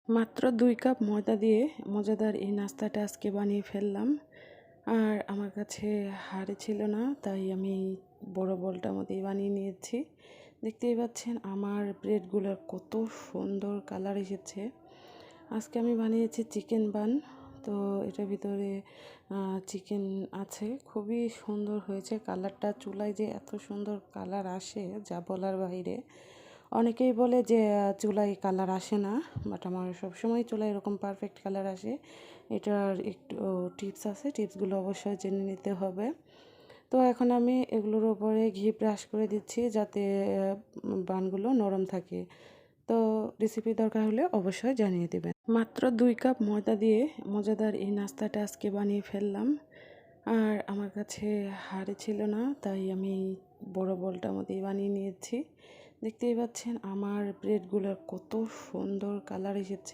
মাত্র ২ কাপ ময়দা দিয়ে মজাদার এই নাস্তাটা আজকে বানিয়ে ফেললাম। আর আমার কাছে হাঁড়ি ছিল না, তাই আমি বড় বোলটার মধ্যেই বানিয়ে নিয়েছি। দেখতেই পাচ্ছেন আমার ব্রেডগুলোর কত সুন্দর কালার এসেছে। আজকে আমি বানিয়েছি চিকেন বান। তো এটার ভিতরে চিকেন আছে, খুবই সুন্দর হয়েছে কালারটা। চুলায় যে এত সুন্দর কালার আসে যা বলার বাইরে। অনেকেই বলে যে চুলায় কালার আসে না, বাট আমার সবসময় চুলায় এরকম পারফেক্ট কালার আসে। এটার একটু টিপস আছে, টিপসগুলো অবশ্যই জেনে নিতে হবে। তো এখন আমি এগুলোর ওপরে ঘি ব্রাশ করে দিচ্ছি যাতে বানগুলো নরম থাকে। তো রেসিপি দরকার হলে অবশ্যই জানিয়ে দেবেন। মাত্র ২ কাপ ময়দা দিয়ে মজাদার এই নাস্তাটা আজকে বানিয়ে ফেললাম। আর আমার কাছে হাঁড়ি ছিল না, তাই আমি বড় বোলটার মধ্যেই বানিয়ে নিয়েছি। দেখতেই পাচ্ছেন আমার ব্রেডগুলোর কত সুন্দর কালার এসেছে।